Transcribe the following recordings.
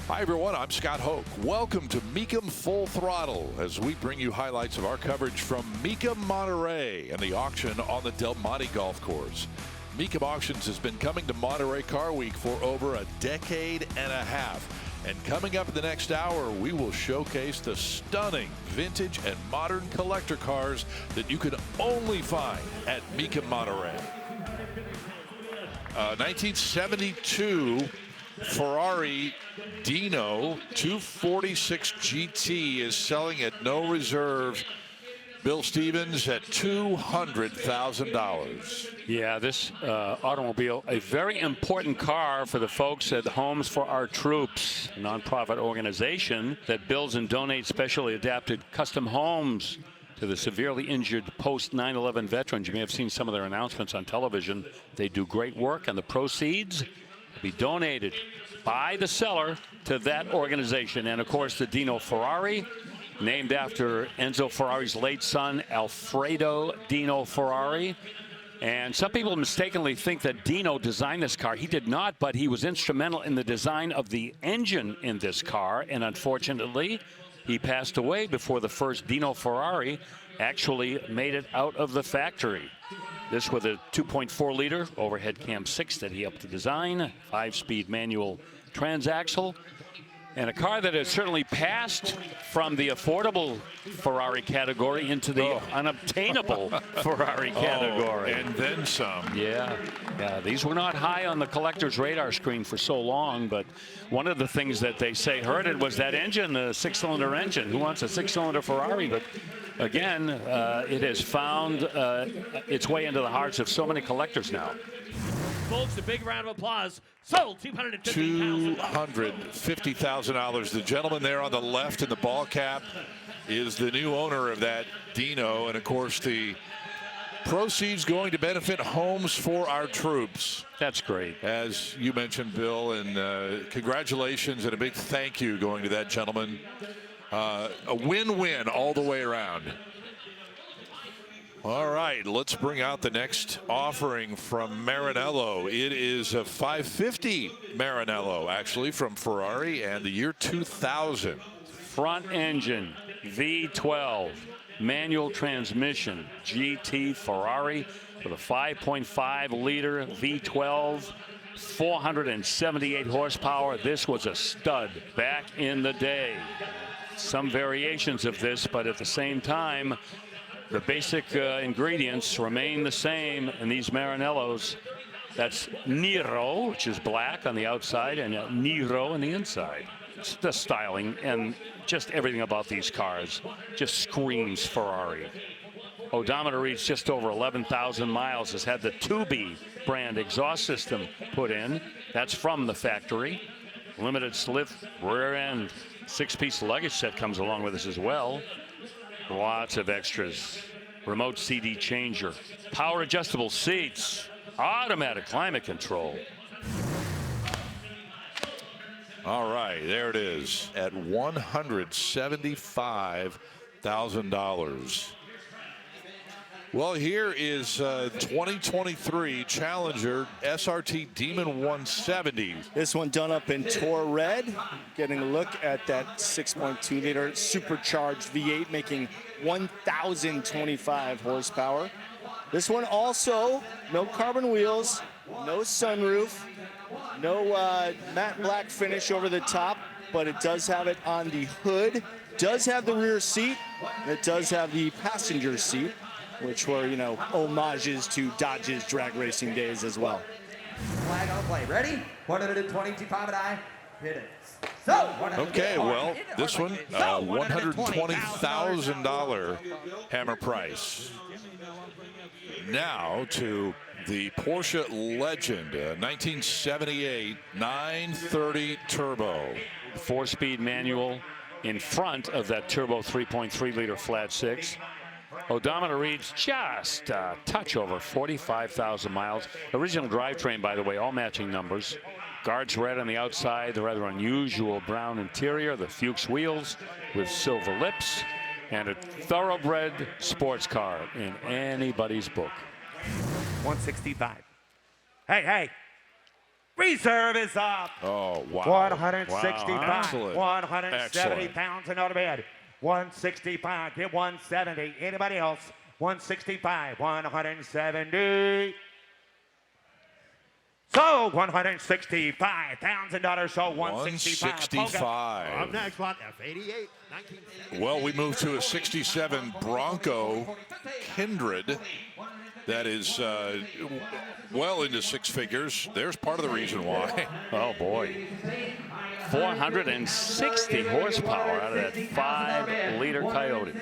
Hi, everyone. I'm Scott Hoke. Welcome to Mecum Full Throttle as we bring you highlights of our coverage from Mecum Monterey and the auction on the Monte Golf Course. Mecum Auctions has been coming to Monterey Car Week for over a decade and a half. And coming up in the next hour, we will showcase the stunning vintage and modern collector cars that you can only find at Mecum Monterey. 1972 Ferrari Dino 246 GT is selling at no reserve. Bill Stevens at $200,000. Yeah, this automobile, a very important car for the folks at Homes for Our Troops, a nonprofit organization that builds and donates specially adapted custom homes to the severely injured post 9/11 veterans. You may have seen some of their announcements on television. They do great work, and the proceeds will be donated by the seller to that organization. And of course, the Dino Ferrari, named after Enzo Ferrari's late son, Alfredo Dino Ferrari. And some people mistakenly think that Dino designed this car. He did not, but he was instrumental in the design of the engine in this car. And unfortunately, he passed away before the first Dino Ferrari actually made it out of the factory. This with a 2.4-liter overhead cam 6 that he helped to design, 5-speed manual transaxle, and a car that has certainly passed from the affordable Ferrari category into the unobtainable Ferrari category. And then some. Yeah, these were not high on the collector's radar screen for so long, but one of the things that they say hurt it was that engine, the 6-cylinder engine. Who wants a 6-cylinder Ferrari? But again, it has found its way into the hearts of so many collectors now. Folks, a big round of applause. Sold $250,000. The gentleman there on the left in the ball cap is the new owner of that Dino. And of course, the proceeds going to benefit Homes for Our Troops. That's great. As you mentioned, Bill, and congratulations and a big thank you going to that gentleman. A win-win all the way around. All right, let's bring out the next offering from Maranello. It is a 550 Maranello, actually, from Ferrari, and the year 2000. Front engine, V12, manual transmission, GT Ferrari with a 5.5-liter V12, 478 horsepower. This was a stud back in the day. Some variations of this, but at the same time, the basic ingredients remain the same in these Maranellos. That's Nero, which is black on the outside, and Nero on the inside. It's the styling and just everything about these cars just screams Ferrari. Odometer reads just over 11,000 miles. Has had the Tubi brand exhaust system put in. That's from the factory. Limited slip rear end. 6-piece luggage set comes along with this as well. Lots of extras. Remote CD changer, power adjustable seats, automatic climate control. All right, there it is at $175,000. Well, here is 2023 Challenger SRT Demon 170. This one done up in Tour Red. Getting a look at that 6.2-liter supercharged V8, making 1,025 horsepower. This one also, no carbon wheels, no sunroof, no matte black finish over the top, but it does have it on the hood, does have the rear seat, and it does have the passenger seat, which were, you know, homages to Dodge's drag racing days as well. Flag on play. Ready? 122 pound eye. Hit it. So, okay, well, this one, $120,000 hammer price. Now to the Porsche Legend, 1978 930 Turbo. 4-speed manual in front of that turbo 3.3-liter flat 6. Odometer reads just a touch over 45,000 miles. Original drivetrain, by the way, all matching numbers. Guards red on the outside, the rather unusual brown interior, the Fuchs wheels with silver lips, and a thoroughbred sports car in anybody's book. 165. Hey, Reserve is up. Oh, wow. 165, Wow. Excellent. 170 Excellent. pounds and out of bed. 165, get 170. Anybody else? 165, 170. So 165,000. So 165. 165. Up next, lot F88, 19. Well, we move to a 67 Bronco Kindred that is well into six figures. There's part of the reason why. Oh, boy. 460 horsepower out of that 5-liter Coyote.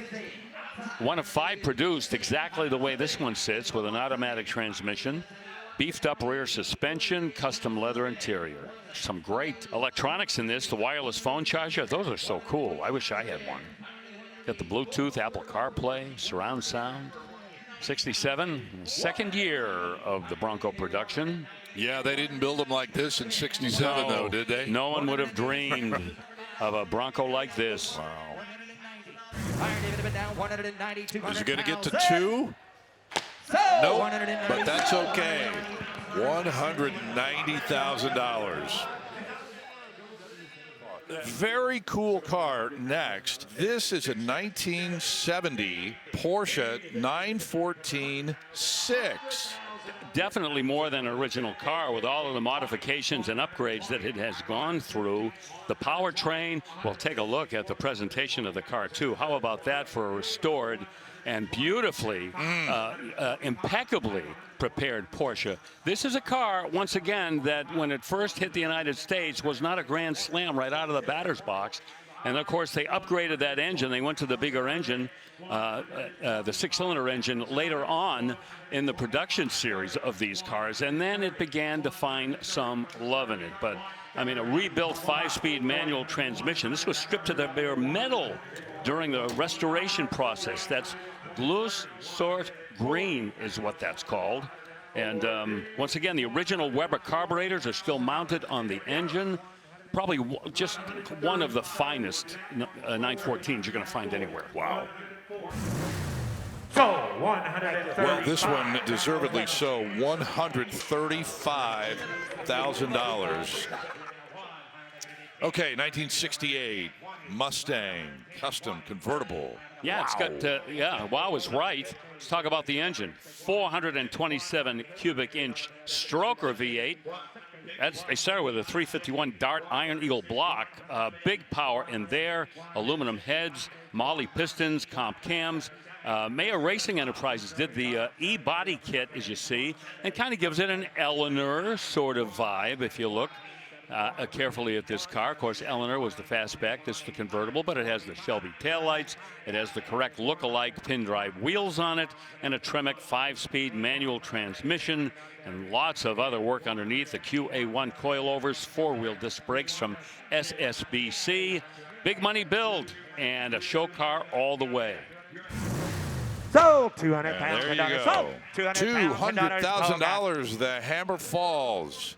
One of 5 produced exactly the way this one sits, with an automatic transmission, beefed up rear suspension, custom leather interior. Some great electronics in this. The wireless phone charger, those are so cool. I wish I had one. Got the Bluetooth, Apple CarPlay, surround sound. 67, second year of the Bronco production. Yeah, they didn't build them like this in 67, though, did they? No one would have dreamed of a Bronco like this. Wow. Is Is it going to get to 2? Nope, but that's okay. $190,000. Very cool car next. This is a 1970 Porsche 914-6. Definitely more than an original car, with all of the modifications and upgrades that it has gone through. The powertrain, we'll take a look at the presentation of the car too. How about that for a restored and beautifully, impeccably prepared Porsche? This is a car, once again, that when it first hit the United States was not a grand slam right out of the batter's box. And of course, they upgraded that engine. They went to the bigger engine, the 6-cylinder engine, later on in the production series of these cars. And then it began to find some love in it. But I mean, a rebuilt 5-speed manual transmission. This was stripped to the bare metal during the restoration process. That's loose sort green is what that's called. And once again, the original Weber carburetors are still mounted on the engine. Probably just one of the finest 914s you're going to find anywhere. Wow. So 135. Well, this one deservedly so. $135,000. Okay, 1968 Mustang custom convertible. Yeah, wow. It's got, wow is right. Let's talk about the engine. 427 cubic inch stroker V8. They started with a 351 Dart Iron Eagle block. Big power in there. Aluminum heads, Molly pistons, comp cams. Mayer Racing Enterprises did the E-body kit, as you see, and kind of gives it an Eleanor sort of vibe if you look carefully at this car. Of course, Eleanor was the fastback. This is the convertible, but it has the Shelby taillights. It has the correct look-alike pin drive wheels on it, and a Tremec 5-speed manual transmission, and lots of other work underneath. The QA1 coilovers, 4-wheel disc brakes from SSBC. Big money build, and a show car all the way. So $200,000. There you go. So $200,000. The hammer falls.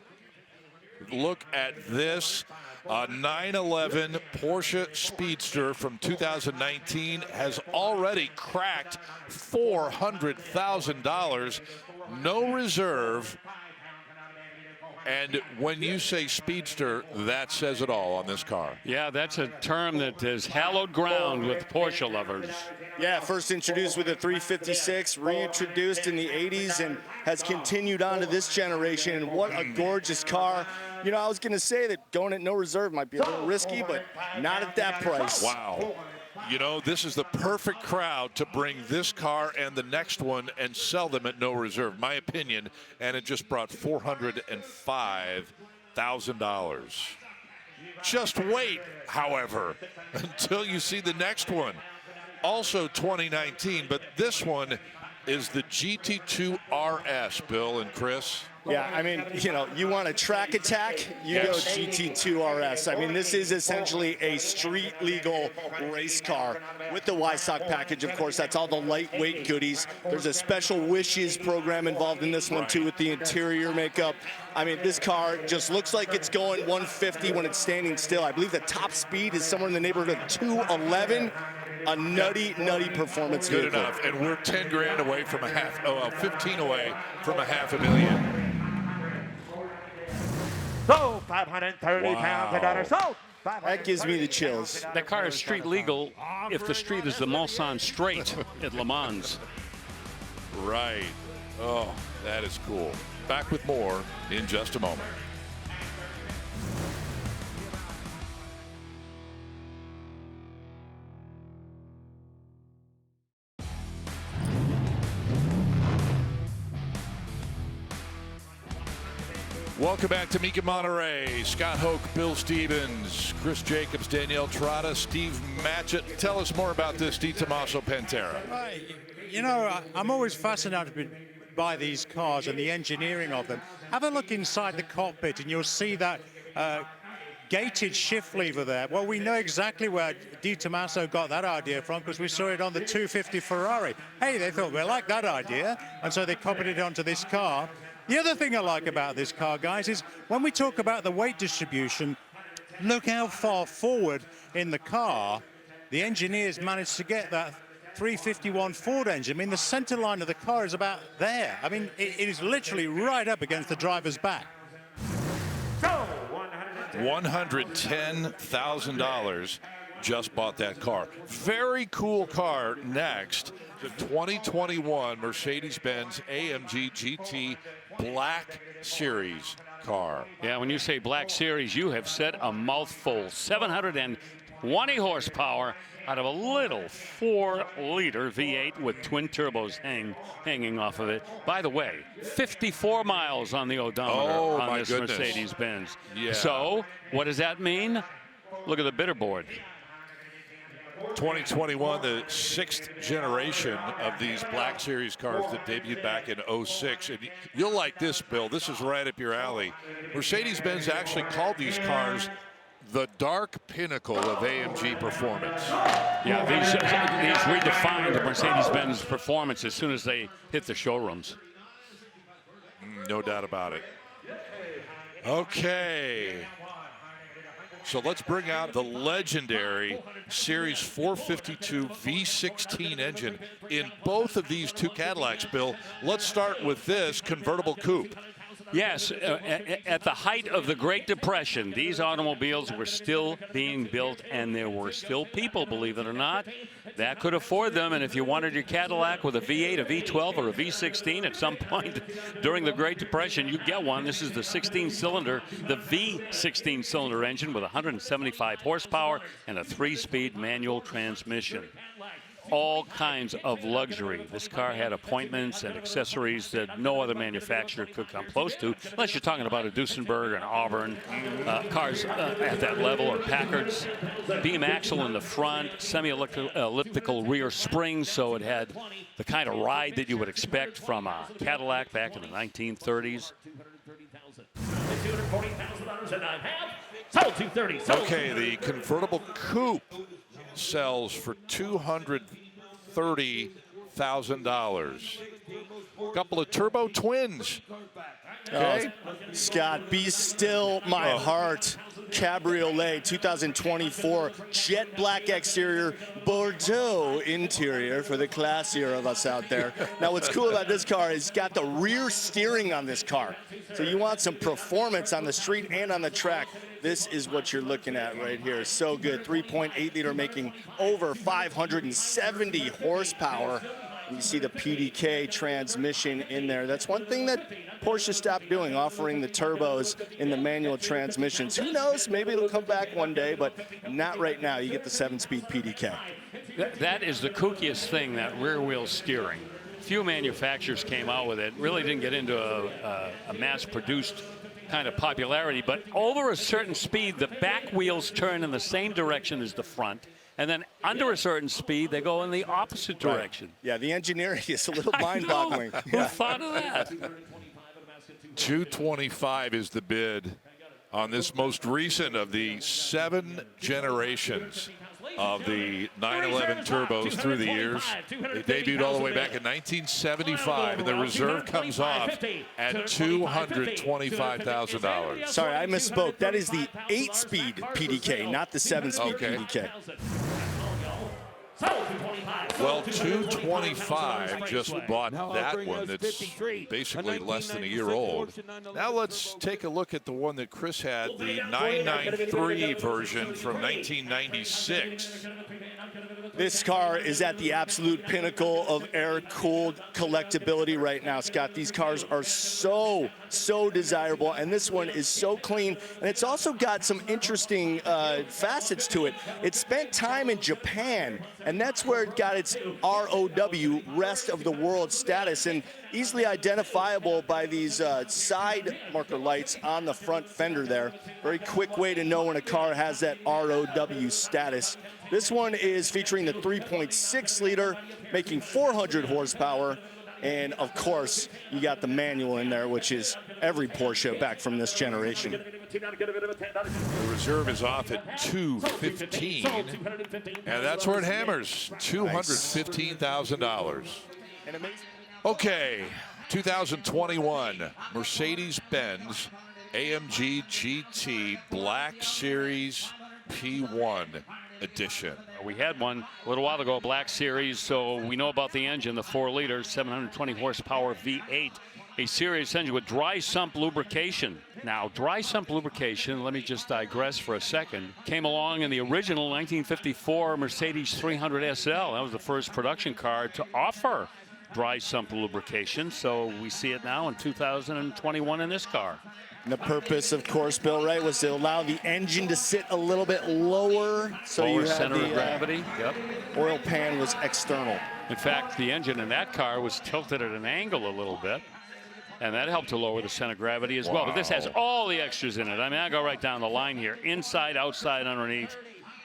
Look at this. A 911 Porsche Speedster from 2019 has already cracked $400,000. No reserve. And when you say Speedster, that says it all on this car. Yeah, that's a term that is hallowed ground with Porsche lovers. Yeah, first introduced with a 356, reintroduced in the 80s, and has continued on to this generation. And what a gorgeous car. You know, I was going to say that going at no reserve might be a little risky, but not at that price. Wow. You know, this is the perfect crowd to bring this car and the next one and sell them at no reserve, my opinion. And it just brought $405,000. Just wait, however, until you see the next one. Also 2019, but this one is the GT2 RS, Bill and Chris. Yeah, I mean, you know, you want a track attack, you go GT2 RS. I mean, this is essentially a street legal race car with the YSOC package, of course. That's all the lightweight goodies. There's a special wishes program involved in this one, too, with the interior makeup. I mean, this car just looks like it's going 150 when it's standing still. I believe the top speed is somewhere in the neighborhood of 211. A nutty, nutty performance Good vehicle. enough, and we're 10 grand away from 15 away from $500,000. 530 pounds of dollars. Sold. That gives me the chills. That car is street legal if the street is the Mulsanne Straight at Le Mans. Right. Oh, that is cool. Back with more in just a moment. Welcome back to Mecum Monterey. Scott Hoke, Bill Stevens, Chris Jacobs, Danielle Trotta, Steve Matchett. Tell us more about this Di Tommaso Pantera. You know, I'm always fascinated by these cars and the engineering of them. Have a look inside the cockpit and you'll see that gated shift lever there. Well, we know exactly where Di Tommaso got that idea from because we saw it on the 250 Ferrari. Hey, they thought, we like that idea, and so they copied it onto this car. The other thing I like about this car, guys, is when we talk about the weight distribution, look how far forward in the car the engineers managed to get that 351 Ford engine. I mean, the center line of the car is about there. I mean, it is literally right up against the driver's back. $110,000 just bought that car. Very cool car next. The 2021 Mercedes-Benz AMG GT Black Series car. Yeah, when you say Black Series, you have said a mouthful. 720 horsepower out of a little 4-liter V8 with twin turbos hanging off of it. By the way, 54 miles on the odometer on this Mercedes-Benz. Yeah. So what does that mean? Look at the bidder board. 2021, the 6th generation of these Black Series cars that debuted back in '06. And you'll like this, Bill. This is right up your alley. Mercedes-Benz actually called these cars the dark pinnacle of AMG performance. Yeah, these redefined Mercedes-Benz performance as soon as they hit the showrooms. No doubt about it. Okay. So let's bring out the legendary Series 452 V16 engine in both of these two Cadillacs, Bill. Let's start with this convertible coupe. Yes, at the height of the Great Depression, these automobiles were still being built, and there were still people, believe it or not, that could afford them. And if you wanted your Cadillac with a V8, a V12, or a V16 at some point during the Great Depression, you get one. This is the 16-cylinder, the V16-cylinder engine with 175 horsepower and a 3-speed manual transmission. All kinds of luxury. This car had appointments and accessories that no other manufacturer could come close to, unless you're talking about a Duesenberg and Auburn, cars at that level, or Packards. Beam axle in the front, semi-elliptical rear springs, so it had the kind of ride that you would expect from a Cadillac back in the 1930s. Sold 230. Okay, the convertible coupe sells for $230,000. Couple of turbo twins. Okay. Scott, be still my heart. Cabriolet 2024 jet black exterior, Bordeaux interior for the classier of us out there. Now what's cool about this car is it's got the rear steering on this car. So you want some performance on the street and on the track. This is what you're looking at right here. So good. 3.8 liter making over 570 horsepower. You see the PDK transmission in there. That's one thing that Porsche stopped doing, offering the turbos in the manual transmissions. Who knows? Maybe it'll come back one day, but not right now. You get the 7-speed PDK. That is the kookiest thing, that rear wheel steering. Few manufacturers came out with it. Really didn't get into a mass-produced kind of popularity, but over a certain speed, the back wheels turn in the same direction as the front. And then under a certain speed, they go in the opposite direction. Right. Yeah, the engineering is a little mind-boggling. Who thought of that? 225 is the bid on this most recent of the 7 generations of the 911 turbos through the years. They debuted all the way back in 1975, and the reserve comes off at $225,000. Sorry, I misspoke. That is the 8-speed PDK, not the 7-speed PDK. Well, 225 just bought that one that's basically less than a year old. Now let's take a look at the one that Chris had, the 993 version from 1996. This car is at the absolute pinnacle of air-cooled collectability right now, Scott. These cars are so desirable, and this one is so clean. And it's also got some interesting facets to it. It spent time in Japan, and that's where it got its ROW, rest of the world status, and easily identifiable by these side marker lights on the front fender there. Very quick way to know when a car has that ROW status. This one is featuring the 3.6 liter, making 400 horsepower. And of course, you got the manual in there, which is every Porsche back from this generation. The reserve is off at 215, and that's where it hammers, $215,000. Okay, 2021 Mercedes-Benz AMG GT Black Series P1 edition. We had one a little while ago, Black Series, so we know about the engine, the 4-liter, 720 horsepower V8, a serious engine with dry sump lubrication. Now, dry sump lubrication, let me just digress for a second, came along in the original 1954 Mercedes 300 SL. That was the first production car to offer dry sump lubrication, so we see it now in 2021 in this car. And the purpose, of course, Bill, right, was to allow the engine to sit a little bit lower. So lower you had center the of gravity. Yep. Oil pan was external. In fact, the engine in that car was tilted at an angle a little bit, and that helped to lower the center of gravity as well. But this has all the extras in it. I mean, I go right down the line here. Inside, outside, underneath.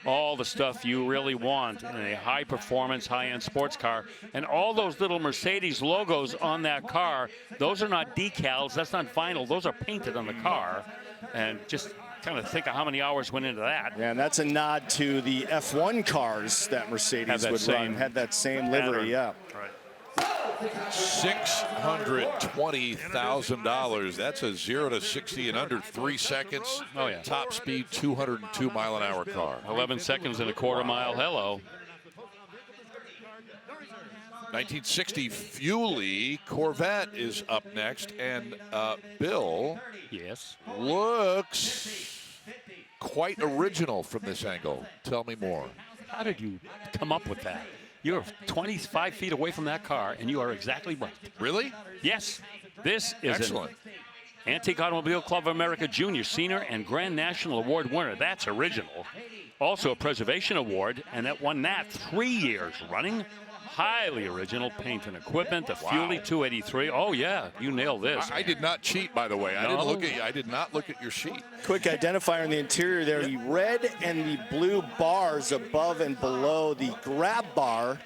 All the stuff you really want in a high-performance, high-end sports car. And all those little Mercedes logos on that car, those are not decals. That's not vinyl. Those are painted on the car. And just kind of think of how many hours went into that. Yeah, and that's a nod to the F1 cars that Mercedes would run. Had that same livery, yeah. Right. $620,000. That's a 0 to 60 in under 3 seconds. Oh, yeah. Top speed, 202 mile an hour car. 11 seconds and a quarter mile. Hello. 1960 Fuelie Corvette is up next, and Bill, yes, looks quite original from this angle. Tell me more. How did you come up with that? You're 25 feet away from that car, and you are exactly right. Really? Yes. This is excellent. An Antique Automobile Club of America Junior, Senior, and Grand National Award winner. That's original. Also a Preservation Award, and that won that 3 years running. Highly original paint and equipment. The Fuelie 283. Oh yeah, you nailed this. I did not cheat, by the way. No. I did not look at your sheet. Quick identifier in the interior there. The red and the blue bars above and below the grab bar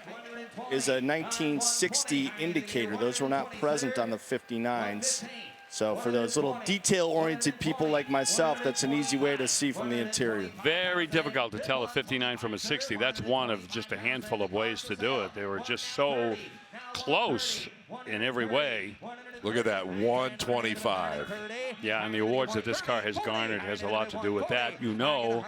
is a 1960 indicator. Those were not present on the 59s. So for those little detail-oriented people like myself, that's an easy way to see from the interior. Very difficult to tell a 59 from a 60. That's one of just a handful of ways to do it. They were just so close in every way. Look at that, 125. Yeah, and the awards that this car has garnered has a lot to do with that. You know,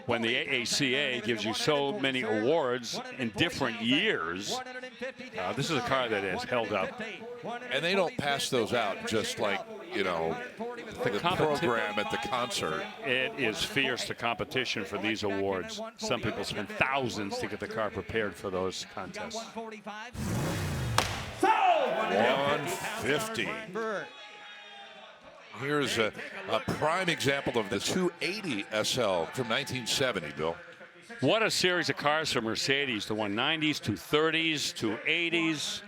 when the AACA gives you so many awards in different years, this is a car that has held up. And they don't pass those out just like, you know, the program at the concert. It is fierce, the competition for these awards. Some people spend thousands to get the car prepared for those contests. 150. Here's a prime example of the 280 SL from 1970, Bill. What a series of cars from Mercedes, the 190s, 230s, 280s.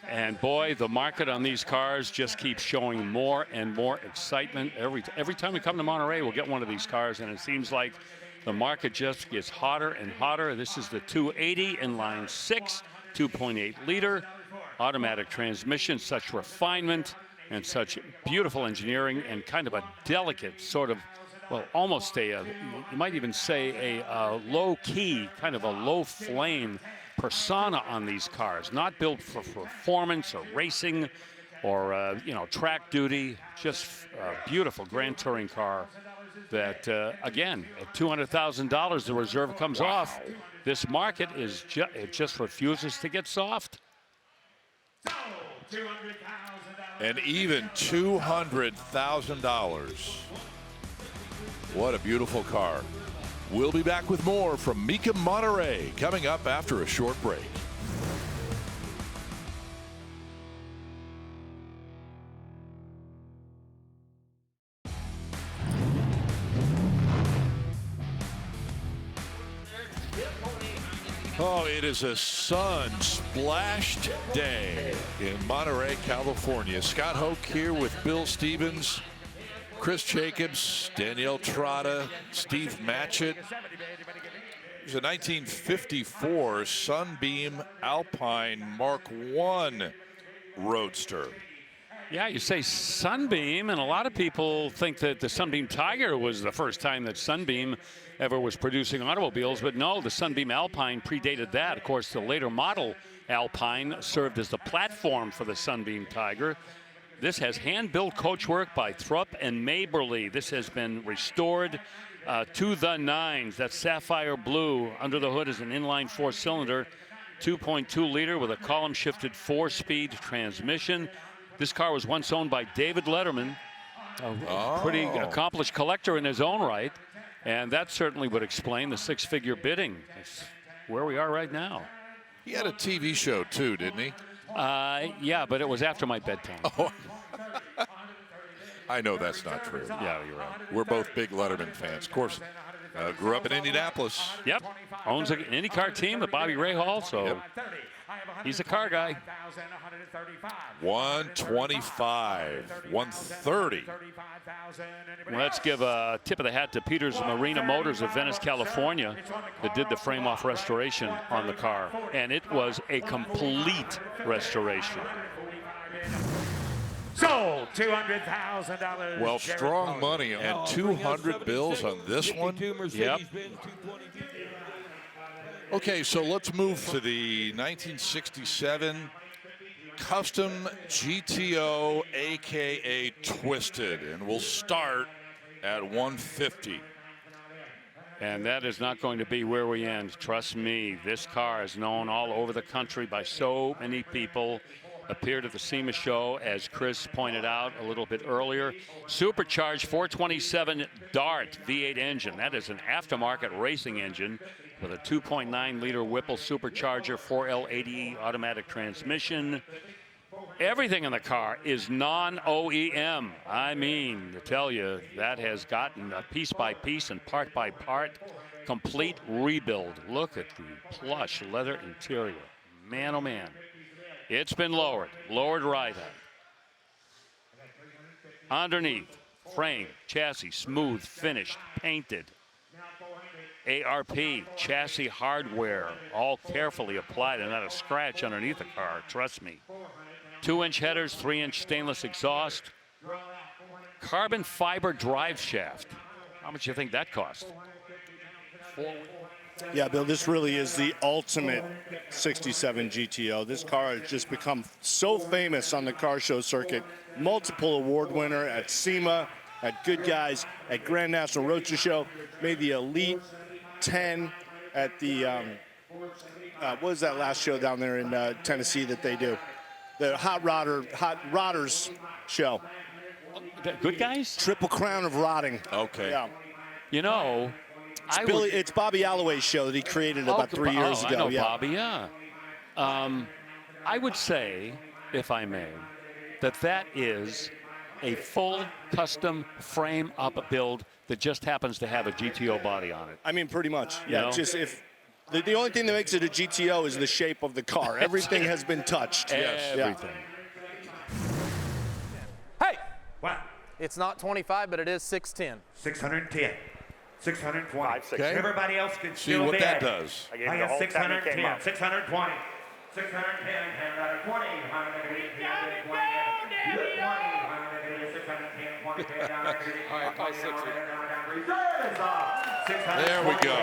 And boy, the market on these cars just keeps showing more and more excitement. Every time we come to Monterey, we'll get one of these cars, and it seems like the market just gets hotter and hotter. This is the 280 in line 6, 2.8 liter. Automatic transmission, such refinement and such beautiful engineering and kind of a delicate sort of, well, almost you might even say a low-key, kind of a low-flame persona on these cars. Not built for performance or racing, or you know, track duty. Just a beautiful Grand Touring car that, again, at $200,000, the reserve comes off. This market is it just refuses to get soft. And even $200,000. What a beautiful car. We'll be back with more from Mecum Monterey coming up after a short break. Oh, it is a sun-splashed day in Monterey, California. Scott Hoke here with Bill Stevens, Chris Jacobs, Danielle Trotta, Steve Matchett. It was a 1954 Sunbeam Alpine Mark I Roadster. Yeah, you say Sunbeam, and a lot of people think that the Sunbeam Tiger was the first time that Sunbeam ever was producing automobiles, but no, the Sunbeam Alpine predated that. Of course, the later model Alpine served as the platform for the Sunbeam Tiger. This has hand-built coachwork by Thrupp and Maberly. This has been restored to the nines. That's sapphire blue. Under the hood is an inline four-cylinder, 2.2 liter with a column-shifted four-speed transmission. This car was once owned by David Letterman, a pretty accomplished collector in his own right. And that certainly would explain the six-figure bidding. That's where we are right now. He had a TV show too, didn't he? Yeah, but it was after my bedtime. Oh. I know that's not true. Yeah, you're right. We're both big Letterman fans. Of course, grew up in Indianapolis. Yep. Owns an IndyCar team at Bobby Rahal, so he's a car guy. 125, 130. Let's give a tip of the hat to Peters Marina Motors of Venice, California, that did the frame-off restoration on the car, and it was a complete restoration. Sold $200,000. Well, strong money and 200 bills on this one. Yep. Okay, so let's move to the 1967 Custom GTO, AKA Twisted, and we'll start at 150. And that is not going to be where we end. Trust me, this car is known all over the country by so many people. Appeared at the SEMA show, as Chris pointed out a little bit earlier. Supercharged 427 Dart V8 engine. That is an aftermarket racing engine with a 2.9 liter Whipple supercharger, 4L80 automatic transmission. Everything in the car is non-OEM. I mean, to tell you, that has gotten a piece by piece and part by part complete rebuild. Look at the plush leather interior. Man, oh man. It's been lowered right height. Underneath, frame, chassis, smooth, finished, painted. ARP, chassis hardware, all carefully applied and not a scratch underneath the car, trust me. 2-inch headers, 3-inch stainless exhaust. Carbon fiber drive shaft. How much do you think that cost? Yeah, Bill, this really is the ultimate 67 GTO. This car has just become so famous on the car show circuit. Multiple award winner at SEMA, at Good Guys, at Grand National Roadster Show. Made the Elite 10 at the, what was that last show down there in Tennessee that they do? The Hot Rodders show. Good Guys? Triple Crown of Rotting. Okay. Yeah. You know, It's Bobby Alloway's show that he created about 3 years ago. I know Bobby, yeah. I would say, if I may, that is a full custom frame up build that just happens to have a GTO body on it. I mean, pretty much. Yeah, know? just if the only thing that makes it a GTO is the shape of the car. Everything has been touched. Everything. Hey, What? it's not 25, but it is 610. 610. 620. Okay. Everybody else can See still what bid. that does. I got 610, 620, 610, 20, 120, There we go.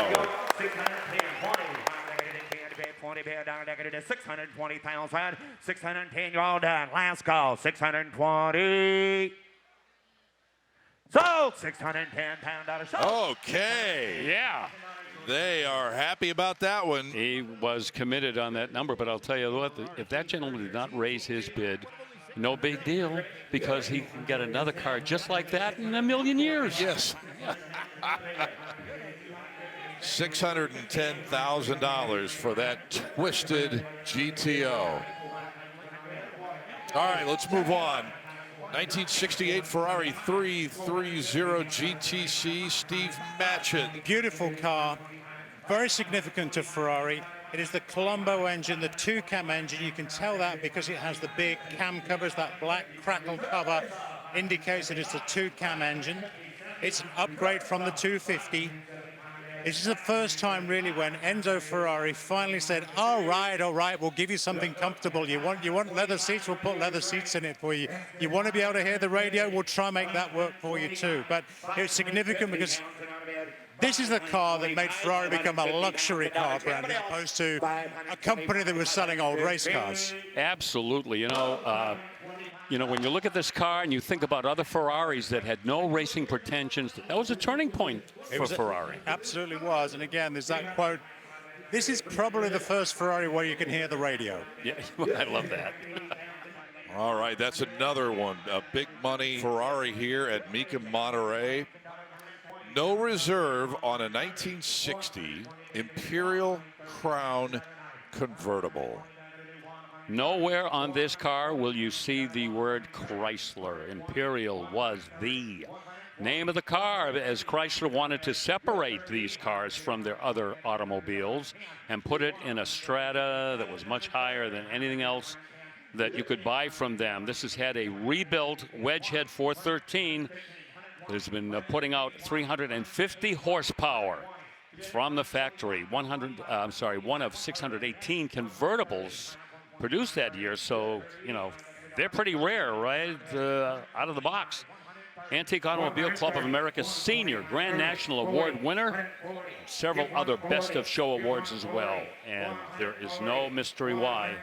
610, 20, 640 bid down there to 620,000. 610, you're all done. Last call, 620. Sold. $610 sold. Okay. Yeah. They are happy about that one. He was committed on that number, but I'll tell you what, if that gentleman did not raise his bid, no big deal, because he can get another car just like that in a million years. Yes. $610,000 for that twisted GTO. All right, let's move on. 1968 Ferrari 330 GTC, Steve Matchett. Beautiful car, very significant to Ferrari. It is the Colombo engine, the two-cam engine. You can tell that because it has the big cam covers. That black crackle cover indicates that it's a two-cam engine. It's an upgrade from the 250. This is the first time really when Enzo Ferrari finally said, all right, we'll give you something comfortable. You want leather seats, we'll put leather seats in it for you. You want to be able to hear the radio, we'll try and make that work for you too. But it's significant because this is the car that made Ferrari become a luxury car brand as opposed to a company that was selling old race cars. Absolutely. When you look at this car and you think about other Ferraris that had no racing pretensions, that was a turning point for Ferrari. Absolutely was. And again, there's that quote, this is probably the first Ferrari where you can hear the radio. Yeah, I love that. All right, that's another one. A big money Ferrari here at Mecum Monterey. No reserve on a 1960 Imperial Crown convertible. Nowhere on this car will you see the word Chrysler. Imperial was the name of the car, as Chrysler wanted to separate these cars from their other automobiles and put it in a strata that was much higher than anything else that you could buy from them. This has had a rebuilt wedgehead 413. It's been putting out 350 horsepower from the factory. One of 618 convertibles produced that year, so they're pretty rare, right? Out of the box. Antique Automobile Club of America Senior Grand National Award winner, several other Best of Show awards as well, and there is no mystery why,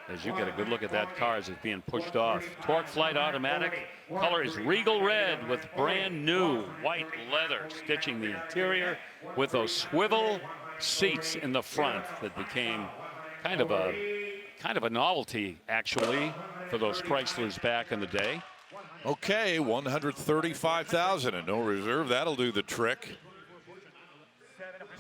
as you get a good look at that car as it's being pushed off. Torque Flight automatic, color is regal red with brand new white leather, stitching the interior with those swivel seats in the front that became kind of a novelty, actually, for those Chryslers back in the day. Okay, 135,000 and no reserve. That'll do the trick.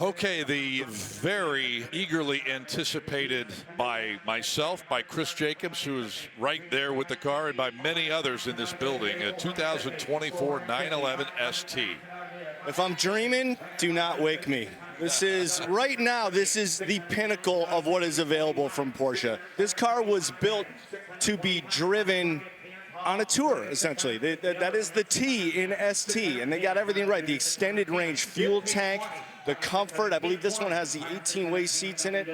Okay, the very eagerly anticipated by myself, by Chris Jacobs, who is right there with the car, and by many others in this building, a 2024 911 ST. If I'm dreaming, do not wake me. Right now, this is the pinnacle of what is available from Porsche. This car was built to be driven on a tour, essentially. That is the T in ST, and they got everything right. The extended range fuel tank, the comfort. I believe this one has the 18-way seats in it.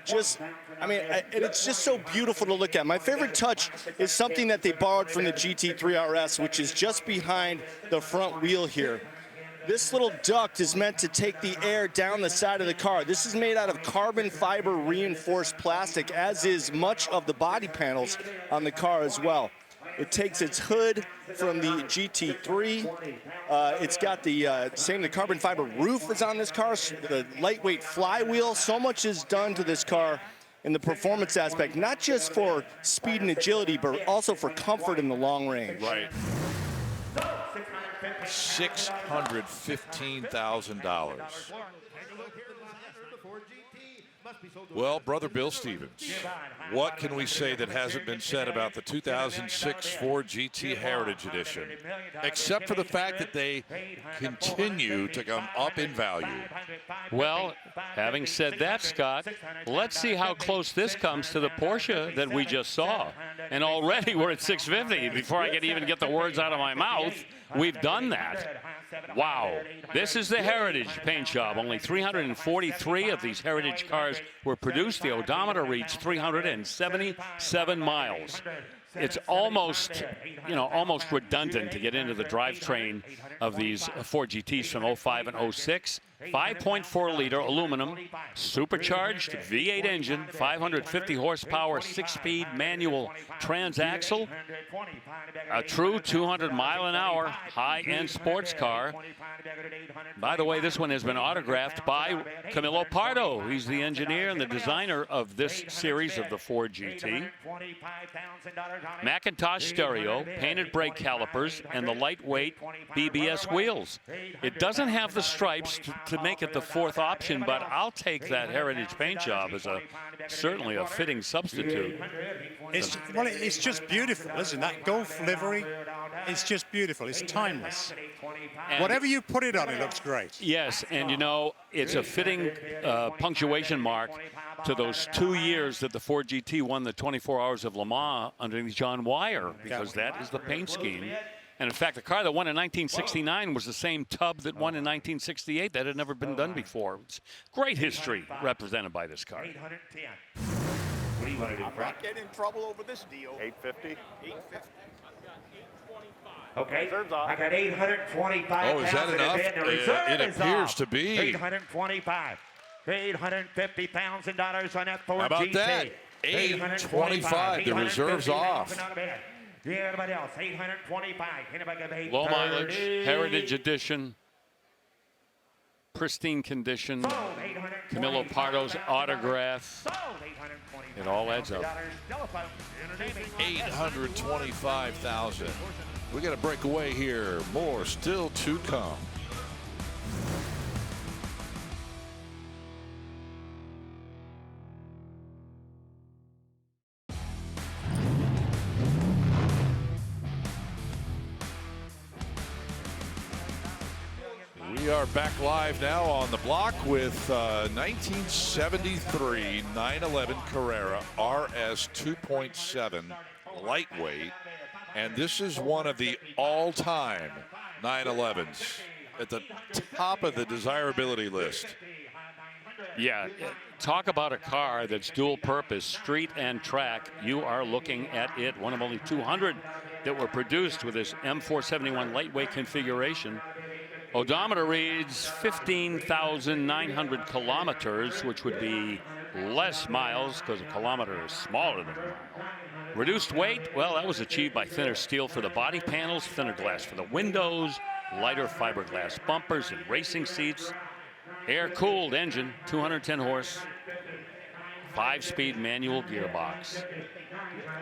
It's just so beautiful to look at. My favorite touch is something that they borrowed from the GT3 RS, which is just behind the front wheel here. This little duct is meant to take the air down the side of the car. This is made out of carbon fiber reinforced plastic, as is much of the body panels on the car as well. It takes its hood from the GT3. It's got the carbon fiber roof is on this car, the lightweight flywheel. So much is done to this car in the performance aspect, not just for speed and agility, but also for comfort in the long range. Right. $615,000. Well, Brother Bill Stevens, what can we say that hasn't been said about the 2006 Ford GT Heritage Edition, except for the fact that they continue to come up in value? Well, having said that, Scott, let's see how close this comes to the Porsche that we just saw. And already we're at 650. Before I can even get the words out of my mouth, we've done that. Wow. This is the Heritage paint job. Only 343 of these Heritage cars were produced. The odometer reads 377 miles. It's almost redundant to get into the drivetrain of these Ford GTs from 05 and 06. 5.4-liter aluminum, supercharged V8 engine, 550 horsepower, 6-speed manual transaxle, a true 200-mile-an-hour high-end sports car. By the way, this one has been autographed by Camilo Pardo. He's the engineer and the designer of this series of the Ford GT. Macintosh stereo, painted brake calipers, and the lightweight BBS wheels. It doesn't have the stripes to make it the fourth option, but I'll take that Heritage paint job as certainly a fitting substitute. It's just beautiful, isn't it? That Golf livery, it's just beautiful. It's timeless. And whatever you put it on, it looks great. Yes, and you know, it's a fitting punctuation mark to those 2 years that the Ford GT won the 24 Hours of Le Mans underneath John Wyer, because that is the paint scheme. And in fact, the car that won in 1969 was the same tub that won in 1968. That had never been done before. It's great history represented by this car. 810. What do you want to do, Frank? Get in trouble over this deal. 850. 850. Okay, I got 825. Oh, is that enough? It appears to be. 825. $850,000 on that Ford GT. How about that? 825. The reserve's off. Everybody else, 825. Low mileage, Heritage Edition, pristine condition, Camilo Pardo's autograph. It all adds up. 825,000. We got to break away here. More still to come. We are back live now on the block with 1973 911 Carrera RS 2.7 lightweight. And this is one of the all-time 911s at the top of the desirability list. Yeah, talk about a car that's dual purpose, street and track. You are looking at it, one of only 200 that were produced with this M471 lightweight configuration. Odometer reads 15,900 kilometers, which would be less miles because a kilometer is smaller than a mile. Reduced weight, well, that was achieved by thinner steel for the body panels, thinner glass for the windows, lighter fiberglass bumpers and racing seats. Air-cooled engine, 210 horse, 5-speed manual gearbox.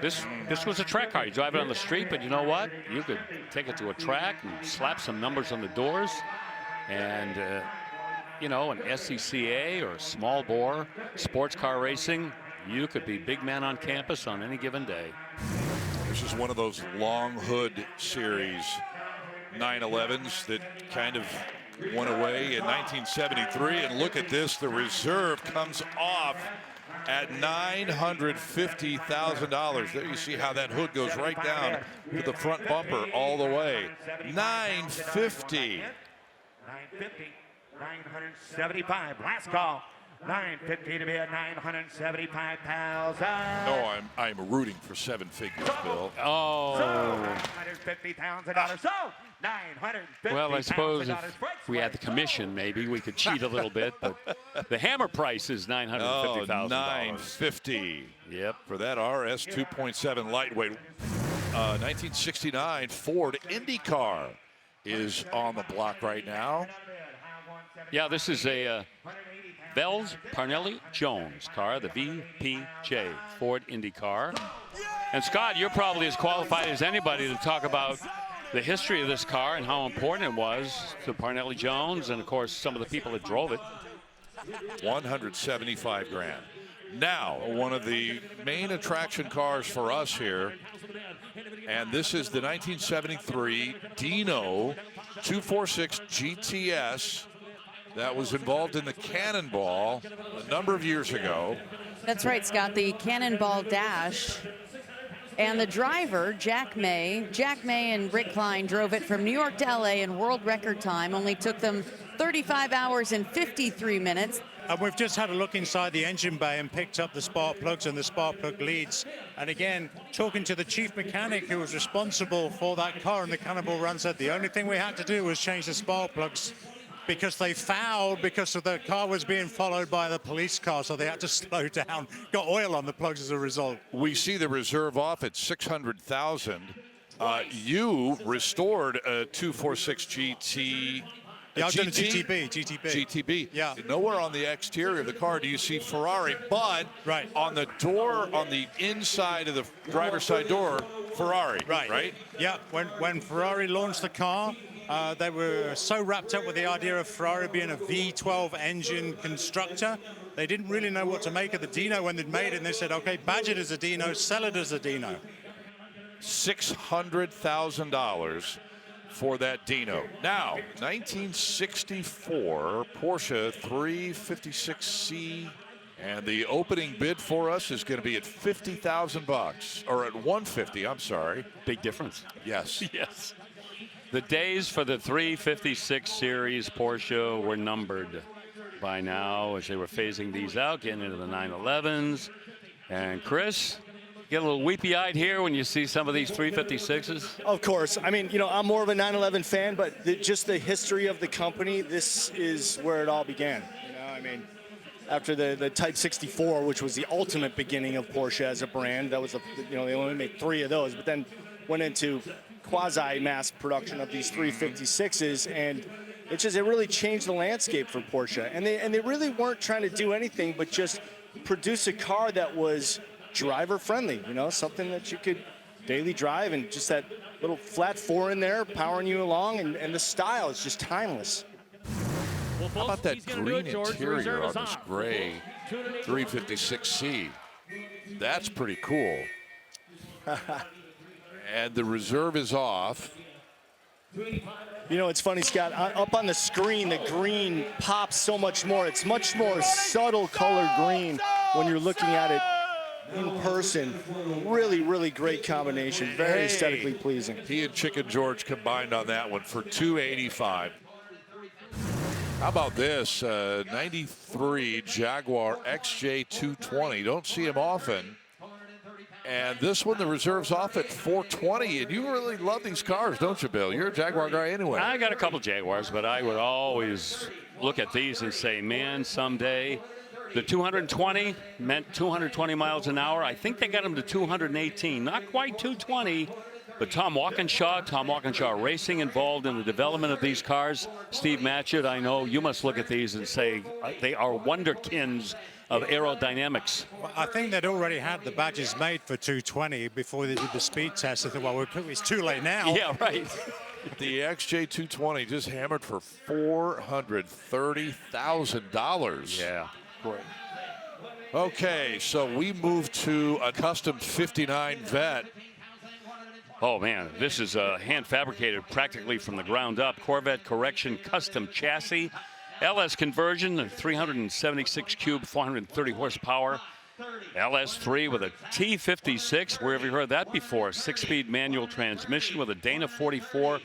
This was a track car. You drive it on the street, but you know what? You could take it to a track and slap some numbers on the doors, and you know, an SCCA or small bore sports car racing, you could be big man on campus on any given day. This is one of those long hood series 911s that kind of went away in 1973. And look at this, the reserve comes off at $950,000. There you see how that hood goes right down to the front bumper all the way. $950,000. 975. Last call. 950 to be at 975,000. No, I'm rooting for seven figures, Bill. Oh. $950,000. So, $950,000. Well, I suppose if we had the commission, maybe we could cheat a little bit, but the hammer price is $950,000. Oh, $950,000. Yep. For that RS 2.7 lightweight. 1969 Ford IndyCar is on the block right now. Yeah, this is a Bells Parnelli Jones car, the VPJ Ford IndyCar. And Scott, you're probably as qualified as anybody to talk about the history of this car and how important it was to Parnelli Jones and, of course, some of the people that drove it. $175,000. Now, one of the main attraction cars for us here, and this is the 1973 Dino 246 GTS that was involved in the Cannonball a number of years ago. That's right, Scott, the Cannonball Dash. And the driver, Jack May and Rick Klein drove it from New York to LA in world record time. Only took them 35 hours and 53 minutes. And we've just had a look inside the engine bay and picked up the spark plugs and the spark plug leads. And again, talking to the chief mechanic who was responsible for that car and the Cannonball Run, said the only thing we had to do was change the spark plugs. because they fouled because of the car was being followed by the police car, so they had to slow down. Got oil on the plugs as a result. We see the reserve off at 600,000. You restored a 246 GT. Yeah, I've done a GTB. GTB. Yeah. Nowhere on the exterior of the car do you see Ferrari, but on the door, on the inside of the driver's side door, Ferrari. Right. Yeah. When Ferrari launched the car, they were so wrapped up with the idea of Ferrari being a V12 engine constructor, they didn't really know what to make of the Dino when they'd made it, and they said, okay, badge it as a Dino, sell it as a Dino. $600,000 for that Dino. Now, 1964 Porsche 356C, and the opening bid for us is going to be at $50,000, or at 150. I'm sorry. Big difference. Yes. Yes. The days for the 356 series Porsche were numbered by now as they were phasing these out, getting into the 911s. And Chris, get a little weepy-eyed here when you see some of these 356s? Of course. I mean, I'm more of a 911 fan, but just the history of the company, this is where it all began. I mean, after the Type 64, which was the ultimate beginning of Porsche as a brand, that was, they only made 3 of those, but then went into quasi-mass production of these 356s, and it really changed the landscape for Porsche. And they really weren't trying to do anything but just produce a car that was driver friendly, something that you could daily drive, and just that little flat 4 in there powering you along, and the style is just timeless. Well, How about that green interior on this off. gray 356C? That's pretty cool. And the reserve is off. It's funny, Scott, up on the screen, the green pops so much more. It's much more subtle color green when you're looking at it in person. Really, really great combination. Very aesthetically pleasing. He and Chicken George combined on that one for $285. How about this 93 Jaguar XJ220? Don't see him often. And this one, the reserve's off at $420. And you really love these cars, don't you, Bill? You're a Jaguar guy anyway. I got a couple Jaguars, but I would always look at these and say, man, someday the 220 meant 220 miles an hour. I think they got them to 218. Not quite 220, but Tom Walkinshaw Racing involved in the development of these cars. Steve Matchett, I know you must look at these and say they are wonderkins of aerodynamics. Well, I think they'd already had the badges made for 220 before they did the speed test. I thought, well, it's too late now. Yeah, right. The XJ220 just hammered for $430,000. Yeah, great. Okay, so we move to a custom 59 Vet. Oh, man, this is hand fabricated practically from the ground up. Corvette Correction custom chassis. LS conversion, 376 cube, 430 horsepower. LS3 with a T56. Where have you heard that before? 6-speed manual transmission with a Dana 44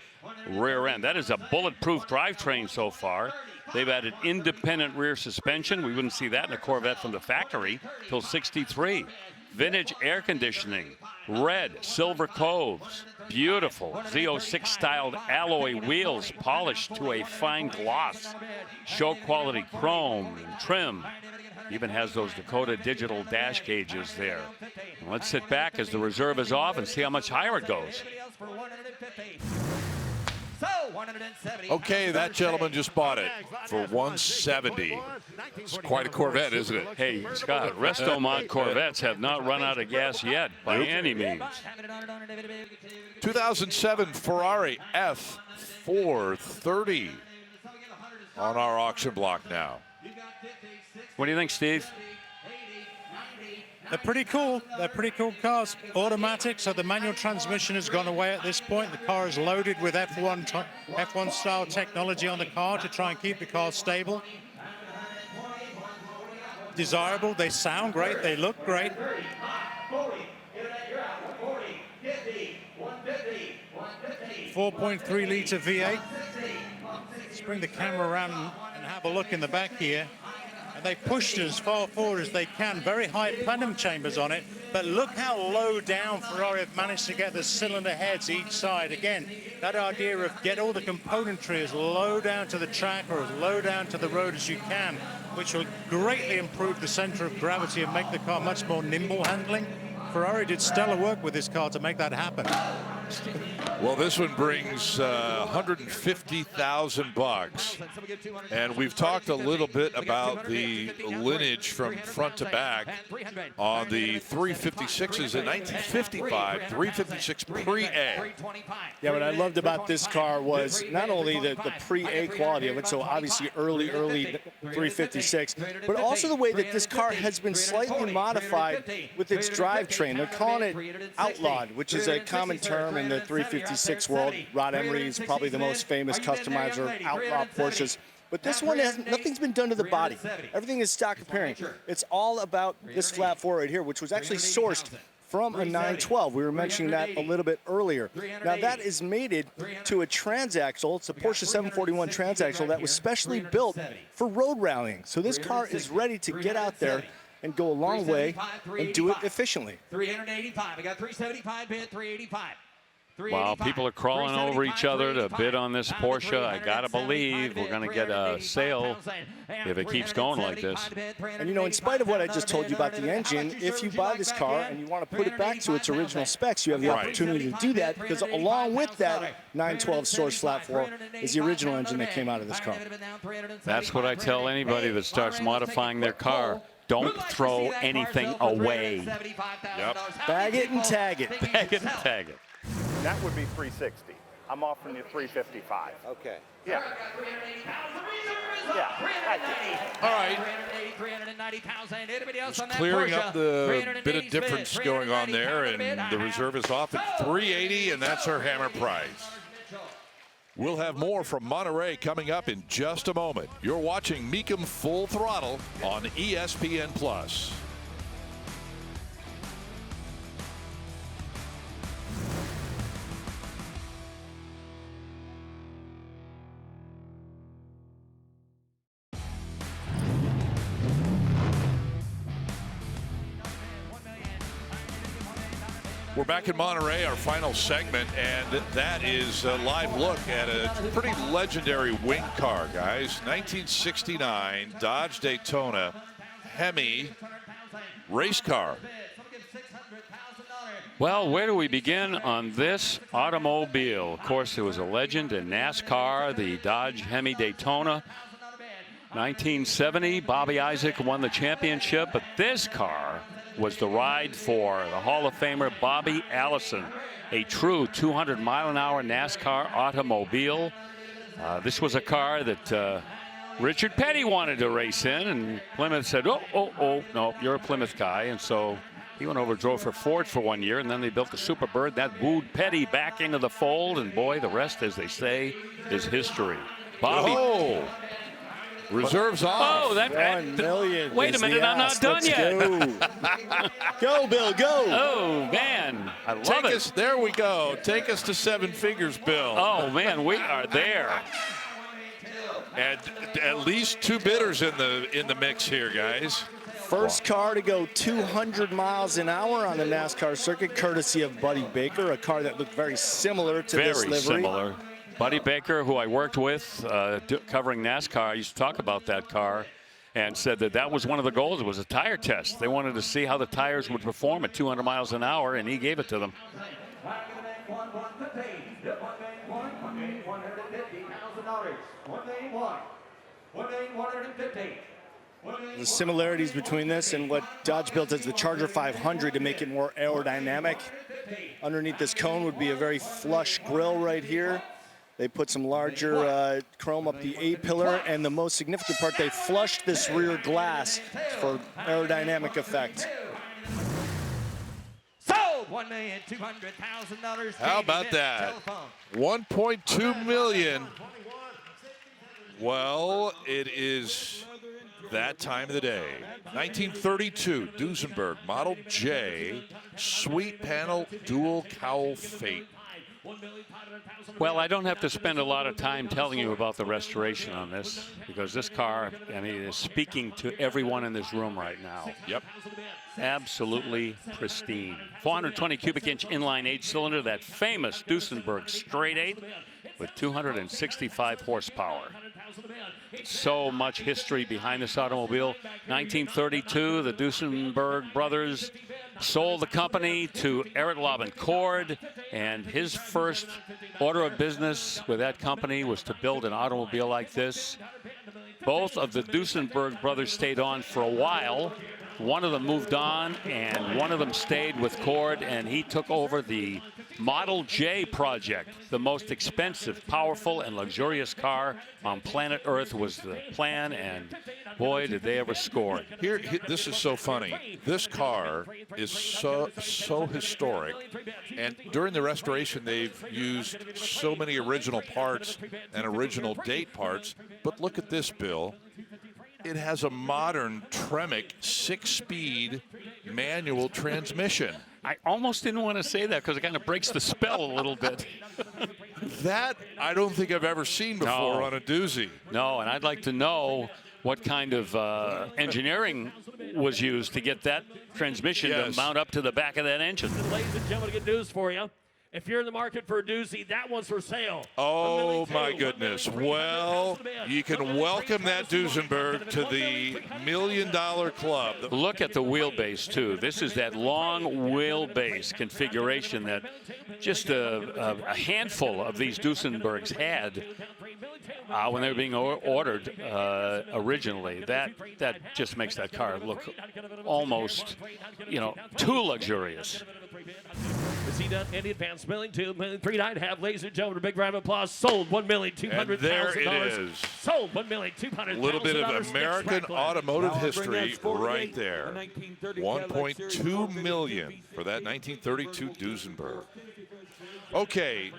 rear end. That is a bulletproof drivetrain so far. They've added independent rear suspension. We wouldn't see that in a Corvette from the factory till 63. Vintage air conditioning, red silver coves, beautiful Z06 styled alloy wheels polished to a fine gloss, show quality chrome and trim. Even has those Dakota digital dash gauges there. And let's sit back as the reserve is off and see how much higher it goes. Okay, that gentleman just bought it for $170. It's quite a Corvette, isn't it? Hey, Scott, Restomont Corvettes have not run out of gas yet by any means. 2007 Ferrari F430 on our auction block now. What do you think, Steve? They're pretty cool. They're pretty cool cars. Automatic, so the manual transmission has gone away at this point. The car is loaded with F1 style technology on the car to try and keep the car stable. Desirable. They sound great. They look great. 4.3 liter V8. Let's bring the camera around and have a look in the back here. and they pushed it as far forward as they can. Very high plenum chambers on it, but look how low down Ferrari have managed to get the cylinder heads each side. Again, that idea of get all the componentry as low down to the track or as low down to the road as you can, which will greatly improve the center of gravity and make the car much more nimble handling. Ferrari did stellar work with this car to make that happen. Well, this one brings $150,000, and we've talked a little bit about the lineage from front to back on the 356s in 1955, 356 Pre-A. Yeah, what I loved about this car was not only the Pre-A quality of it, so obviously early 356, but also the way that this car has been slightly modified with its drivetrain. They're calling it outlawed, which is a common term in the 356 world. Rod Emery is probably the most famous customizer of outlaw Porsches. But this one, nothing's been done to the body. Everything is stock appearing. It's all about this flat four right here, which was actually sourced from a 912. We were mentioning that a little bit earlier. Now that is mated to a transaxle. It's a Porsche 741 transaxle that was specially built for road rallying. So this car is ready to get out there and go a long way and do it efficiently. 385. I got 375 bid, 385. While people are crawling over each other to bid on this Porsche, I gotta believe we're gonna get a sale if it keeps going like this. And you know, in spite of what I just told you about the engine, if you buy this car and you want to put it back to its original specs, you have the opportunity to do that, because along with that 912 source flat four is the original engine that came out of this car. That's what I tell anybody that starts modifying their car. Don't throw anything away. Yep. Bag it and tag it. Bag it and tag it. That would be 360. I'm offering you 355. Okay. Yeah. Yeah. All right. Just clearing up the bit of difference going on there, and the reserve is off at 380, and that's our hammer price. We'll have more from Monterey coming up in just a moment. You're watching Mecum Full Throttle on ESPN+. We're back in Monterey, our final segment, and that is a live look at a pretty legendary wing car, guys. 1969 Dodge Daytona Hemi race car. Well, where do we begin on this automobile? Of course, it was a legend in NASCAR, the Dodge Hemi Daytona. 1970, Bobby Isaac won the championship, but this car was the ride for the Hall of Famer Bobby Allison, a true 200-mile-an-hour NASCAR automobile. This was a car that Richard Petty wanted to race in, and Plymouth said, oh, no, you're a Plymouth guy. And so he went over and drove for Ford for 1 year, and then they built the Superbird. That wooed Petty back into the fold, and boy, the rest, as they say, is history. Bobby. Oh. Reserves off. Oh, that 1 million. Wait a minute, I'm not done yet. Go, Bill, go. Oh, man. I love it. There we go. Take us to 7 figures, Bill. Oh, man, we are there. And at least 2 bidders in the mix here, guys. First car to go 200 miles an hour on the NASCAR circuit, courtesy of Buddy Baker, a car that looked very similar to this livery. Very similar. Buddy Baker, who I worked with covering NASCAR, used to talk about that car and said that was one of the goals. It was a tire test. They wanted to see how the tires would perform at 200 miles an hour, and he gave it to them. The similarities between this and what Dodge built as the Charger 500 to make it more aerodynamic. Underneath this cone would be a very flush grille right here. They put some larger chrome up the A-pillar, and the most significant part, they flushed this rear glass for aerodynamic effect. Sold $1,200,000. How about that? 1.2 million. Well, it is that time of the day. 1932 Duesenberg Model J Sweet Panel Dual Cowl Fate. Well, I don't have to spend a lot of time telling you about the restoration on this, because this car, I mean, is speaking to everyone in this room right now. Yep. Absolutely pristine. 420 cubic inch inline 8-cylinder, that famous Duesenberg straight 8 with 265 horsepower. So much history behind this automobile. 1932, the Duesenberg brothers sold the company to Eric Cord, and his first order of business with that company was to build an automobile like this. Both of the Duesenberg brothers stayed on for a while. One of them moved on, and one of them stayed with Cord, and he took over the Model J project. The most expensive, powerful, and luxurious car on planet Earth was the plan, and boy, did they ever score. Here, this is so funny. This car is so historic, and during the restoration, they've used so many original parts and original date parts. But look at this, Bill. It has a modern Tremec 6-speed manual transmission. I almost didn't want to say that because it kind of breaks the spell a little bit. That I don't think I've ever seen before on a doozy. No, and I'd like to know what kind of engineering was used to get that transmission to mount up to the back of that engine. Ladies and gentlemen, good news for you. If you're in the market for a doozy, that one's for sale. Oh, my goodness. Well, you can welcome that Duesenberg to the $1 Million Club. Look at the wheelbase, too. This is that long wheelbase configuration that just a handful of these Duesenbergs had when they were being ordered originally. That just makes that car look almost, too luxurious. Is he done any advance milling? 2,395,000. Ladies and gentlemen, a big round of applause. Sold $1,200,000. There it is. Sold $1,200,000. A little bit of American automotive history right there. $1.2 million for that 1932 Duesenberg. Okay,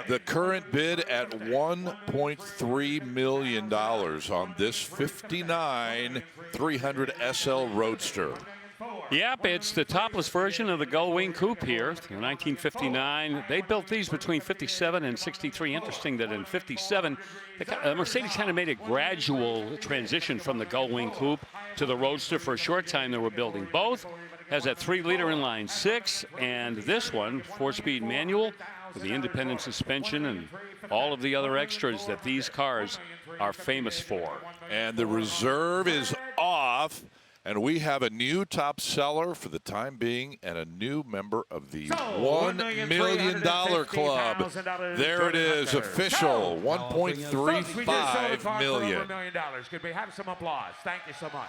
the current bid at $1.3 million on this 59 300 SL Roadster. Yep, it's the topless version of the Gullwing Coupe here in 1959. They built these between 57 and 63. Interesting that in 57, Mercedes kind of made a gradual transition from the Gullwing Coupe to the Roadster. For a short time, they were building both. Has that 3-liter inline 6, and this one, 4-speed manual with the independent suspension and all of the other extras that these cars are famous for. And the reserve is off. And we have a new top seller for the time being and a new member of the $1 million Club. There it is, official, $1.35 million. Could we have some applause? Thank you so much.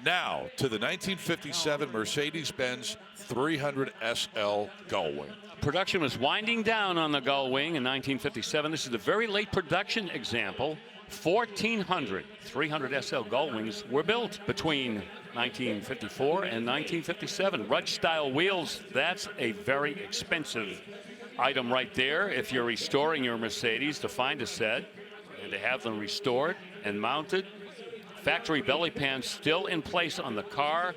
Now to the 1957 Mercedes-Benz 300 SL Gullwing. Production was winding down on the Gullwing in 1957. This is a very late production example. 1,400 300 SL Gullwings were built between 1954 and 1957. Rudge-style wheels, that's a very expensive item right there. If you're restoring your Mercedes, to find a set and to have them restored and mounted. Factory belly pans still in place on the car.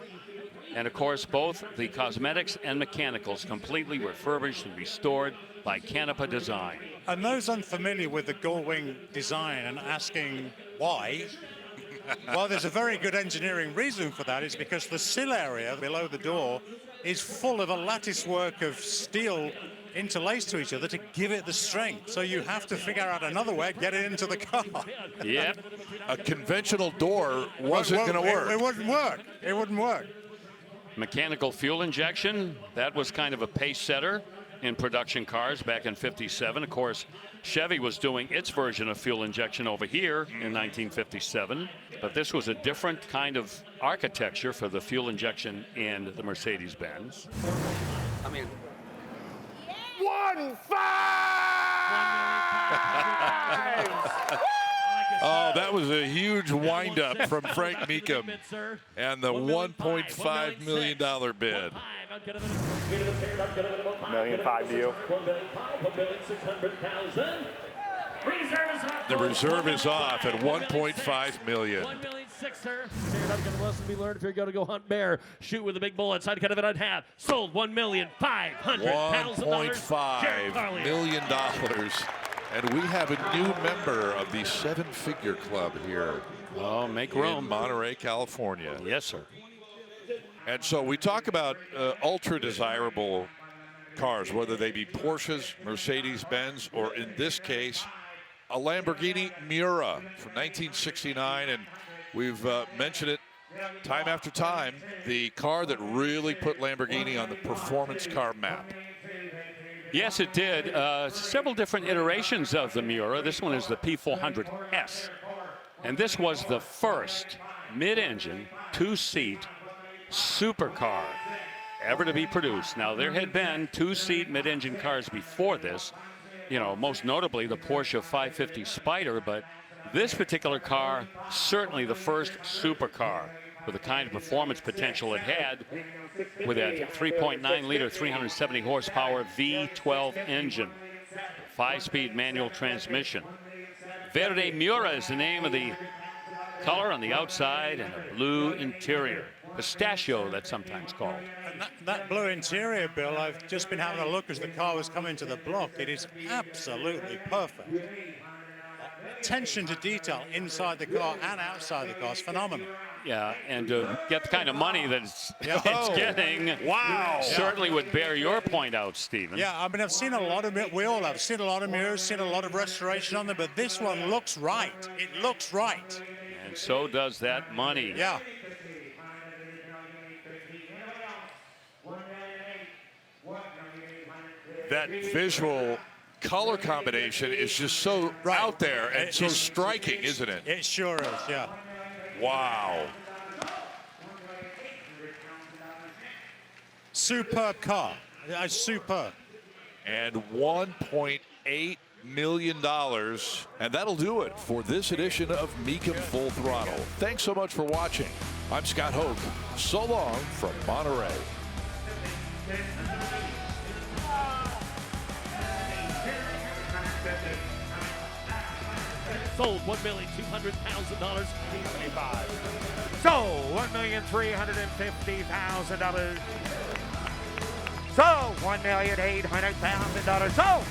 And of course, both the cosmetics and mechanicals completely refurbished and restored by Canepa Design. And those unfamiliar with the Gullwing design and asking why, well, there's a very good engineering reason for that. It's because the sill area below the door is full of a lattice work of steel interlaced to each other to give it the strength. So you have to figure out another way to get it into the car. Yep. A conventional door wasn't going to work. It wouldn't work. It wouldn't work. Mechanical fuel injection, that was kind of a pace setter in production cars back in 57. Of course, Chevy was doing its version of fuel injection over here in 1957, but this was a different kind of architecture for the fuel injection in the Mercedes-Benz. I mean, 1.5! Oh, that was a huge windup from Frank Mecum and the $1.5 million bid. $1.5 million to you. The reserve is off at $1.5 million. six, sir. You're not going to lesson be learned if you're going to go hunt bear. Shoot with a big bullet. Side cut of it on half. Sold $1,500,000. $1.5 million. And we have a new member of the seven-figure club here. Oh, make room. In Monterey, California. Yes, sir. And so we talk about ultra desirable cars, whether they be Porsches, Mercedes-Benz, or in this case, a Lamborghini Miura from 1969. And we've mentioned it time after time, the car that really put Lamborghini on the performance car map. Yes, it did. Several different iterations of the Miura. This one is the P400S. And this was the first mid-engine, two-seat supercar ever to be produced. Now, there had been two-seat mid-engine cars before this, you know, most notably the Porsche 550 Spider, but this particular car, certainly the first supercar with the kind of performance potential it had with that 3.9-liter, 370 horsepower V12 engine, 5-speed manual transmission. Verde Miura is the name of the color on the outside and a blue interior. Pistachio, that's sometimes called. And that blue interior, Bill, I've just been having a look as the car was coming to the block. It is absolutely perfect. Attention to detail inside the car and outside the car is phenomenal. Yeah, and to get the kind of money that it's getting, wow, certainly would bear your point out, Stephen. Yeah, I mean, I've seen a lot of it. We all have seen a lot of mirrors, seen a lot of restoration on them, but this one looks right. It looks right. And so does that money. Yeah. That visual color combination is just so out there and so striking, isn't it? It sure is, yeah. Wow. Superb car. Superb. And $1.8 million. And that'll do it for this edition of Mecum Full Throttle. Thanks so much for watching. I'm Scott Hoke. So long from Monterey. Sold $1,200,000. Sold $1,350,000. Sold $1,800,000. Sold